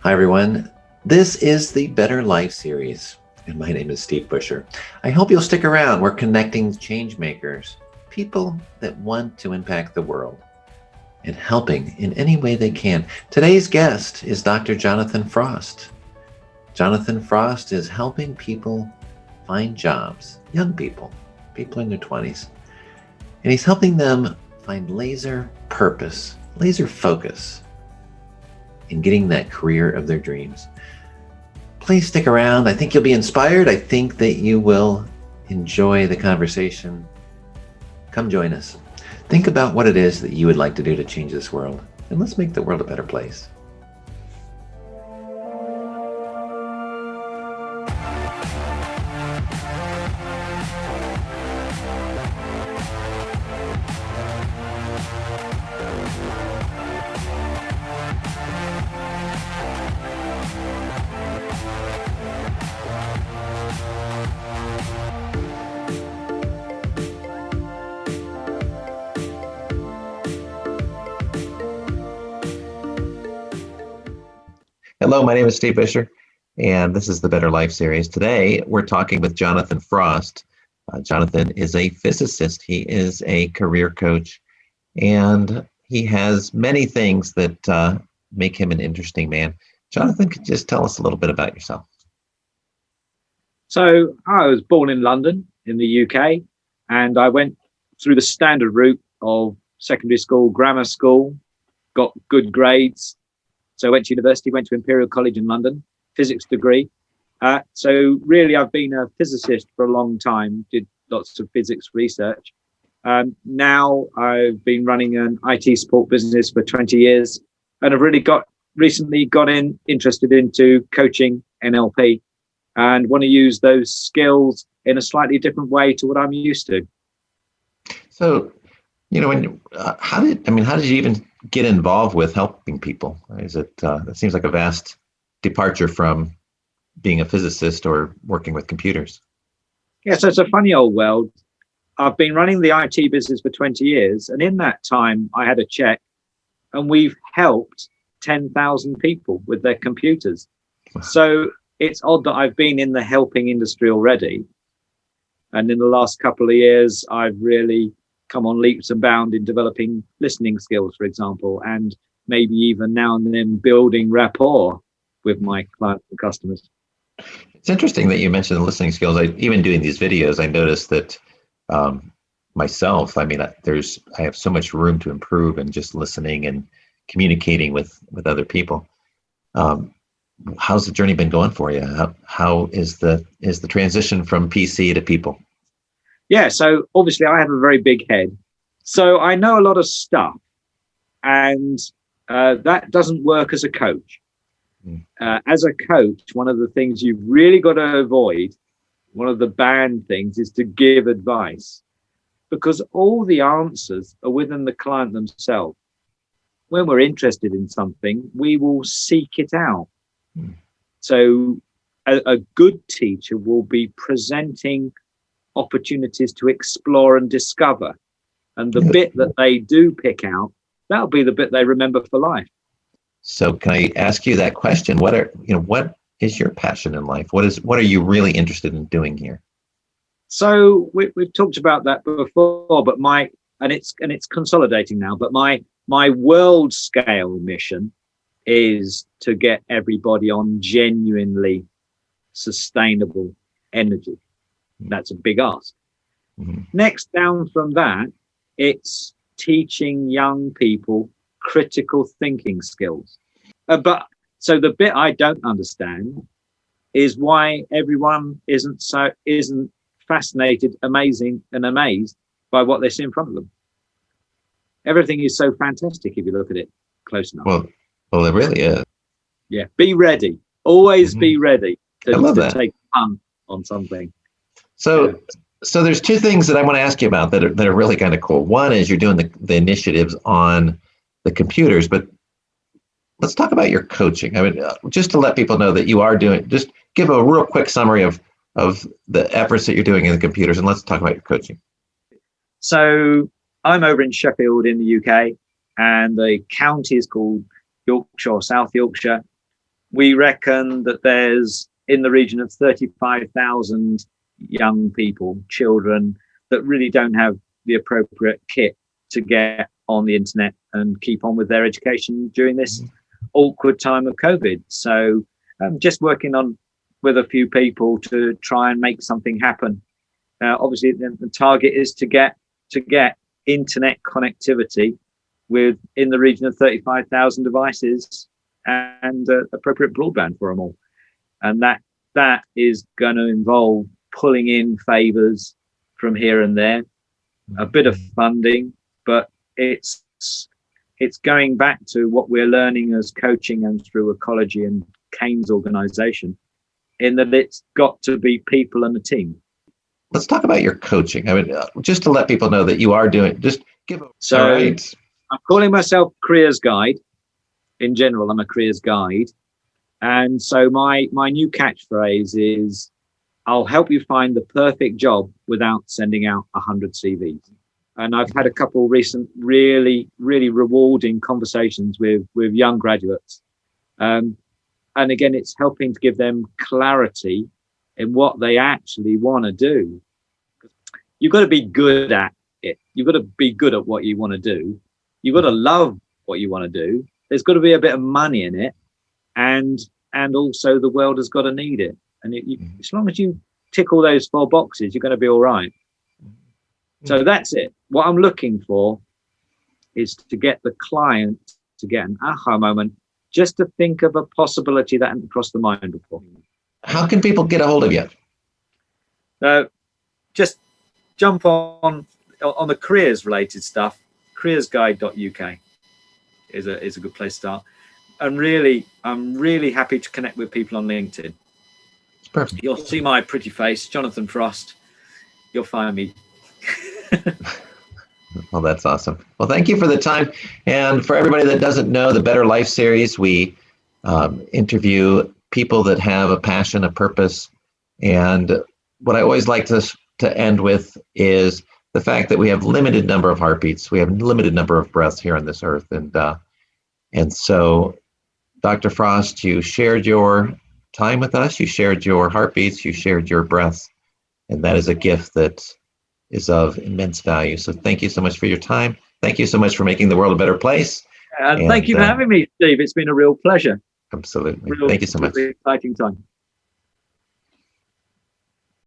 Hi, everyone. This is the Better Life series, and my name is Steve Busher. I hope you'll stick around. We're connecting change makers, people that want to impact the world, and helping in any way they can. Today's guest is Dr. Jonathan Frost. Jonathan Frost is helping people find jobs, young people, people in their 20s, and he's helping them find laser purpose, laser focus in getting that career of their dreams. Please stick around. I think you'll be inspired. I think that you will enjoy the conversation. Come join us. Think about what it is that you would like to do to change this world, and let's make the world a better place. Hello, my name is Steve Busher, and this is the Better Life series. Today, we're talking with Jonathan Frost. Jonathan is a physicist. He is a career coach, and he has many things that make him an interesting man. Jonathan, could you just tell us a little bit about yourself? So I was born in London in the UK, and I went through the standard route of secondary school, grammar school, got good grades. So I went to university, went to Imperial College in London, physics degree. So really, I've been a physicist for a long time, did lots of physics research. Now I've been running an IT support business for 20 years, and I've really recently got interested into coaching NLP, and want to use those skills in a slightly different way to what I'm used to. So, how did you even get involved with helping people? It seems like a vast departure from being a physicist or working with computers. Yeah, so it's a funny old world. I've been running the IT business for 20 years, and in that time, I had a check, and we've helped 10,000 people with their computers. Wow. So it's odd that I've been in the helping industry already. And in the last couple of years, I've really come on leaps and bounds in developing listening skills, for example, and maybe even now and then building rapport with my clients and customers. It's interesting that you mentioned the listening skills. Even doing these videos, I noticed that myself, I have so much room to improve in just listening and communicating with other people. How's the journey been going for you? How is the transition from PC to people? Yeah, so obviously I have a very big head. So I know a lot of stuff, and that doesn't work as a coach. As a coach, one of the things you've really got to avoid, one of the banned things, is to give advice, because all the answers are within the client themselves. When we're interested in something, we will seek it out. So a good teacher will be presenting opportunities to explore and discover, and the bit that they do pick out, that'll be the bit they remember for life. So can I ask you that question? What is your passion in life? What are you really interested in doing here? So we've talked about that before, but it's consolidating now, but my world scale mission is to get everybody on genuinely sustainable energy. That's a big ask. Mm-hmm. Next down from that, it's teaching young people critical thinking skills. But so the bit I don't understand is why everyone isn't fascinated, amazed by what they see in front of them. Everything is so fantastic if you look at it close enough. Well, it really is. Yeah, be ready. Always be ready to take fun on something. So there's two things that I want to ask you about that are really kind of cool. One is you're doing the initiatives on the computers, but let's talk about your coaching. Just to let people know that you are doing, just give a real quick summary of the efforts that you're doing in the computers, and let's talk about your coaching. So I'm over in Sheffield in the UK, and the county is called Yorkshire or South Yorkshire. we reckon that there's in the region of 35,000 young people, children, that really don't have the appropriate kit to get on the internet and keep on with their education during this awkward time of COVID. So I'm just working on with a few people to try and make something happen. Obviously, the target is to get internet connectivity with in the region of 35,000 devices and appropriate broadband for them all. And that is going to involve pulling in favors from here and there, a bit of funding, but it's going back to what we're learning as coaching and through ecology and Kane's organization, in that it's got to be people and a team. Let's talk about your coaching. I mean, just to let people know that you are doing, just give a... So right. I'm calling myself Careers Guide. In general, I'm a careers guide. And so my new catchphrase is, I'll help you find the perfect job without sending out 100 CVs. And I've had a couple recent really, really rewarding conversations with young graduates. And again, it's helping to give them clarity in what they actually want to do. You've got to be good at it. You've got to be good at what you want to do. You've got to love what you want to do. There's got to be a bit of money in it. And also the world has got to need it. And as long as you tick all those 4 boxes, you're going to be all right. So that's it. What I'm looking for is to get the client to get an aha moment, just to think of a possibility that hadn't crossed the mind before. How can people get a hold of you? Just jump on the careers related stuff. Careersguide.uk is a good place to start. And really, I'm really happy to connect with people on LinkedIn. Perfect. You'll see my pretty face, Jonathan Frost. You'll find me. Well, that's awesome. Well, thank you for the time. And for everybody that doesn't know the Better Life series, we interview people that have a passion, a purpose. And what I always like to end with is the fact that we have limited number of heartbeats. We have limited number of breaths here on this earth. And so, Dr. Frost, you shared your time with us. You shared your heartbeats. You shared your breaths. And that is a gift that is of immense value. So thank you so much for your time. Thank you so much for making the world a better place. And thank you for having me, Steve. It's been a real pleasure. Absolutely. Thank you so much. Exciting time.